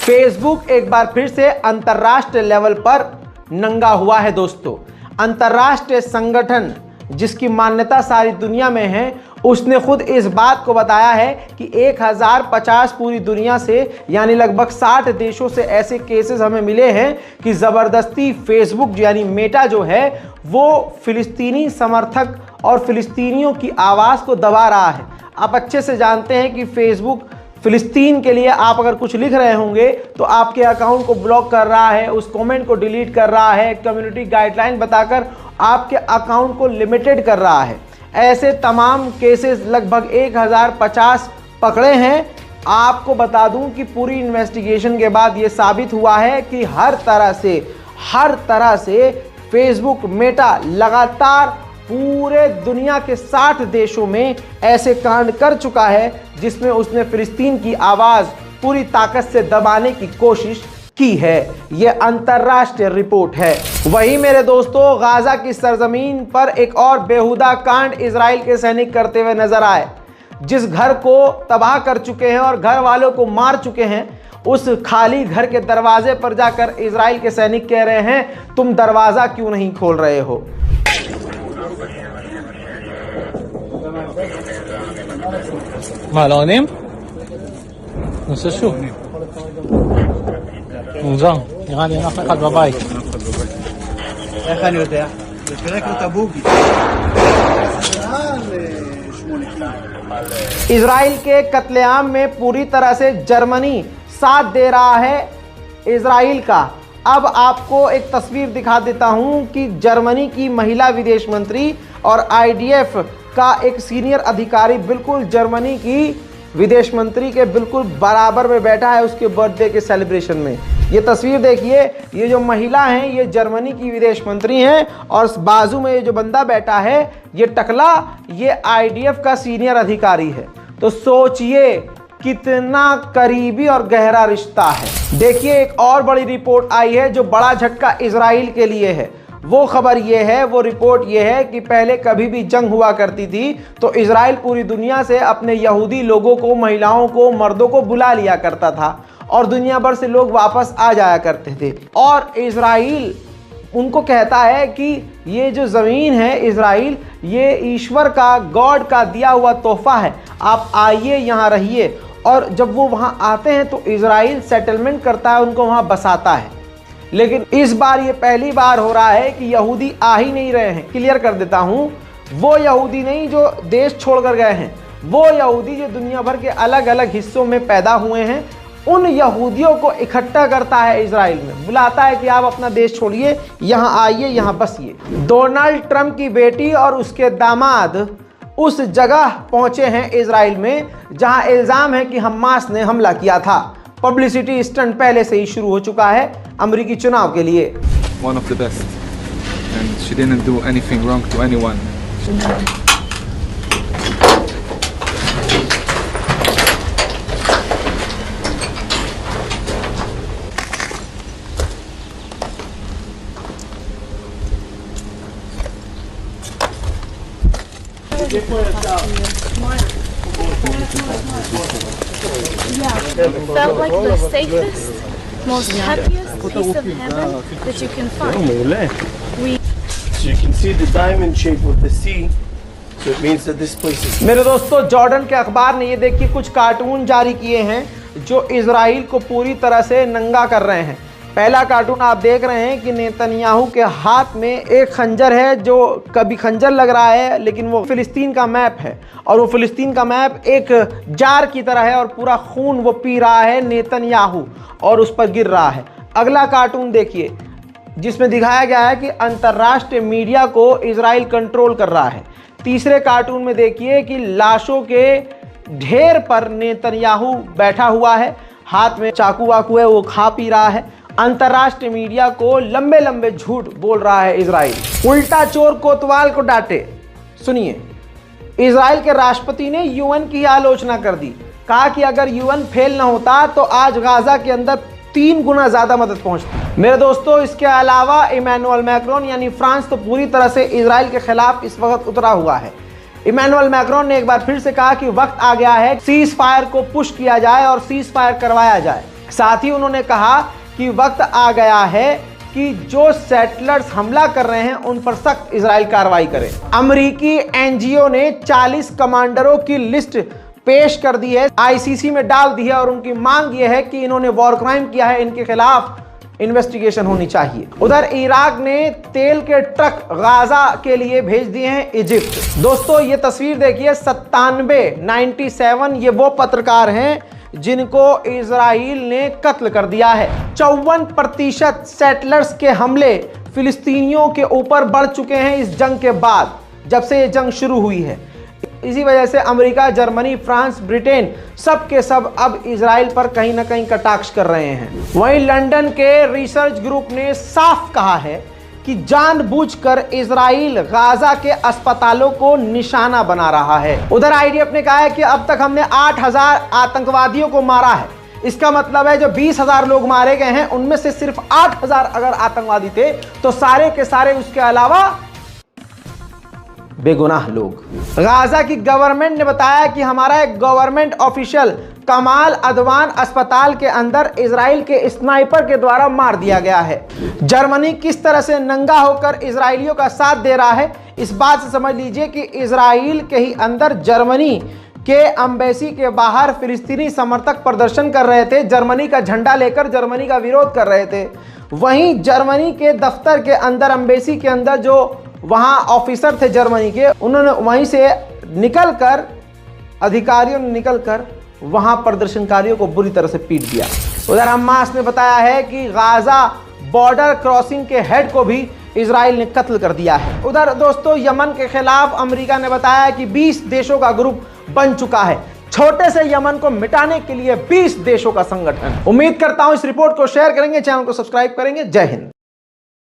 Facebook एक बार फिर से अंतर्राष्ट्रीय लेवल पर नंगा हुआ है दोस्तों। अंतर्राष्ट्रीय संगठन जिसकी मान्यता सारी दुनिया में है, उसने खुद इस बात को बताया है कि 1050 पूरी दुनिया से यानी लगभग 60 देशों से ऐसे केसेस हमें मिले हैं कि ज़बरदस्ती फेसबुक यानी मेटा जो है वो फिलिस्तीनी समर्थक और फिलिस्तीनियों की आवाज़ को दबा रहा है। आप अच्छे से जानते हैं कि फेसबुक फिलिस्तीन के लिए आप अगर कुछ लिख रहे होंगे तो आपके अकाउंट को ब्लॉक कर रहा है, उस कमेंट को डिलीट कर रहा है, कम्युनिटी गाइडलाइन बताकर आपके अकाउंट को लिमिटेड कर रहा है। ऐसे तमाम केसेस लगभग 1050 पकड़े हैं। आपको बता दूं कि पूरी इन्वेस्टिगेशन के बाद ये साबित हुआ है कि हर तरह से फेसबुक मेटा लगातार पूरे दुनिया के 60 देशों में ऐसे कांड कर चुका है जिसमें उसने फिलिस्तीन की आवाज़ पूरी ताकत से दबाने की कोशिश की है। यह अंतर्राष्ट्रीय रिपोर्ट है। वहीं मेरे दोस्तों, गाजा की सरजमीन पर एक और बेहुदा कांड इजराइल के सैनिक करते हुए नजर आए। जिस घर को तबाह कर चुके हैं और घर वालों को मार चुके हैं, उस खाली घर के दरवाजे पर जाकर इजराइल के सैनिक कह रहे हैं, तुम दरवाजा क्यों नहीं खोल रहे हो। מה, לא עונים? נושא שוב. מוזר, נראה לי אין אף אחד בבית. איך אני יודע? זה פירק לו את הבוגי. इजराइल के कत्लेआम में पूरी तरह से जर्मनी साथ दे रहा है इजराइल का। अब आपको एक तस्वीर दिखा देता हूं कि जर्मनी की महिला विदेश मंत्री और आईडीएफ का एक सीनियर अधिकारी बिल्कुल जर्मनी की विदेश मंत्री के बिल्कुल बराबर में बैठा है उसके बर्थडे के सेलिब्रेशन में। ये तस्वीर देखिए, ये जो महिला हैं ये जर्मनी की विदेश मंत्री हैं और बाजू में ये जो बंदा बैठा है ये टकला, ये आईडीएफ का सीनियर अधिकारी है। तो सोचिए कितना करीबी और गहरा रिश्ता है। देखिए, एक और बड़ी रिपोर्ट आई है जो बड़ा झटका इजराइल के लिए है। वो खबर ये है, वो रिपोर्ट ये है कि पहले कभी भी जंग हुआ करती थी तो इजराइल पूरी दुनिया से अपने यहूदी लोगों को, महिलाओं को, मर्दों को बुला लिया करता था और दुनिया भर से लोग वापस आ जाया करते थे। और इजराइल उनको कहता है कि ये जो ज़मीन है इजराइल, ये ईश्वर का, गॉड का दिया हुआ तोहफा है, आप आइए, यहाँ रहिए। और जब वो वहाँ आते हैं तो इजराइल सेटलमेंट करता है, उनको वहाँ बसाता है। लेकिन इस बार ये पहली बार हो रहा है कि यहूदी आ ही नहीं रहे हैं। क्लियर कर देता हूँ, वो यहूदी नहीं जो देश छोड़कर गए हैं, वो यहूदी जो दुनिया भर के अलग अलग हिस्सों में पैदा हुए हैं, उन यहूदियों को इकट्ठा करता है इजराइल में, बुलाता है कि आप अपना देश छोड़िए, यहाँ आइए, यहाँ बसिए। डोनाल्ड ट्रंप की बेटी और उसके दामाद उस जगह पहुंचे हैं इजराइल में जहां इल्ज़ाम है कि हमास ने हमला किया था। पब्लिसिटी स्टंट पहले से ही शुरू हो चुका है अमेरिकी चुनाव के लिए। One of the best, and she didn't do anything wrong to anyone. Felt like the safest, most happiest piece of heaven that you can find. So you can see the diamond shape of the sea, so it means that this place is. मेरे दोस्तों, Jordan के अखबार ने ये देखिए कुछ cartoon जारी किए हैं जो इजराइल को पूरी तरह से नंगा कर रहे हैं। पहला कार्टून आप देख रहे हैं कि नेतन्याहू के हाथ में एक खंजर है जो कभी खंजर लग रहा है, लेकिन वो फिलिस्तीन का मैप है और वो फिलिस्तीन का मैप एक जार की तरह है और पूरा खून वो पी रहा है नेतन्याहू और उस पर गिर रहा है। अगला कार्टून देखिए जिसमें दिखाया गया है कि अंतर्राष्ट्रीय मीडिया को इजराइल कंट्रोल कर रहा है। तीसरे कार्टून में देखिए कि लाशों के ढेर पर नेतन्याहू बैठा हुआ है, हाथ में चाकू वाकू है, वो खा पी रहा है। अंतर्राष्ट्रीय मीडिया को लंबे लंबे झूठ बोल रहा है इजराइल। उल्टा चोर कोतवाल को डांटे। सुनिए, इजराइल के राष्ट्रपति ने यूएन की आलोचना कर दी, कहा कि अगर यूएन फेल ना होता तो आज गाजा के अंदर 3 गुना ज्यादा मदद पहुंचती। मेरे दोस्तों, इसके अलावा इमैनुअल मैक्रोन यानी फ्रांस तो पूरी तरह से इजराइल के खिलाफ इस वक्त उतरा हुआ है। इमैनुअल मैक्रोन ने एक बार फिर से कहा कि वक्त आ गया है सीज फायर को पुश किया जाए और सीज फायर करवाया जाए। साथ ही उन्होंने कहा कि वक्त आ गया है कि जो सेटलर्स हमला कर रहे हैं उन पर सख्त इजराइल कार्रवाई करे। अमेरिकी एनजीओ ने 40 कमांडरों की लिस्ट पेश कर दी है, आईसीसी में डाल दी है और उनकी मांग यह है कि इन्होंने वॉर क्राइम किया है, इनके खिलाफ इन्वेस्टिगेशन होनी चाहिए। उधर इराक ने तेल के ट्रक गाजा के लिए भेज दिए हैं इजिप्ट। दोस्तों ये तस्वीर देखिए, 97 ये वो पत्रकार हैं जिनको इजराइल ने कत्ल कर दिया है। 54% सेटलर्स के हमले फिलिस्तीनियों के ऊपर बढ़ चुके हैं इस जंग के बाद, जब से ये जंग शुरू हुई है। इसी वजह से अमेरिका, जर्मनी, फ्रांस, ब्रिटेन सब के सब अब इजराइल पर कहीं ना कहीं कटाक्ष कर रहे हैं। वहीं लंदन के रिसर्च ग्रुप ने साफ कहा है कि जानबूझकर इजराइल गाजा के अस्पतालों को निशाना बना रहा है। उधर आईडीएफ ने कहा है कि अब तक हमने 8000 आतंकवादियों को मारा है। इसका मतलब है जो 20,000 लोग मारे गए हैं उनमें से सिर्फ 8,000 अगर आतंकवादी थे तो सारे के सारे उसके अलावा बेगुनाह लोग। गाजा की गवर्नमेंट ने बताया कि हमारा एक गवर्नमेंट ऑफिशियल कमाल अदवान अस्पताल के अंदर इजराइल के स्नाइपर के द्वारा मार दिया गया है। जर्मनी किस तरह से नंगा होकर इजराइलियों का साथ दे रहा है, इस बात से समझ लीजिए कि इजराइल के ही अंदर जर्मनी के एम्बेसी के बाहर फिलिस्तीनी समर्थक प्रदर्शन कर रहे थे, जर्मनी का झंडा लेकर जर्मनी का विरोध कर रहे थे। वहीं जर्मनी के दफ्तर के अंदर, एम्बेसी के अंदर जो वहां ऑफिसर थे जर्मनी के, उन्होंने वहीं से निकलकर, अधिकारियों ने निकलकर वहां प्रदर्शनकारियों को बुरी तरह से पीट दिया। उधर हमास ने बताया है कि गाजा बॉर्डर क्रॉसिंग के हेड को भी इजराइल ने कत्ल कर दिया है। उधर दोस्तों यमन के खिलाफ अमेरिका ने बताया कि 20 देशों का ग्रुप बन चुका है, छोटे से यमन को मिटाने के लिए 20 देशों का संगठन। उम्मीद करता हूं इस रिपोर्ट को शेयर करेंगे, चैनल को सब्सक्राइब करेंगे। जय हिंद।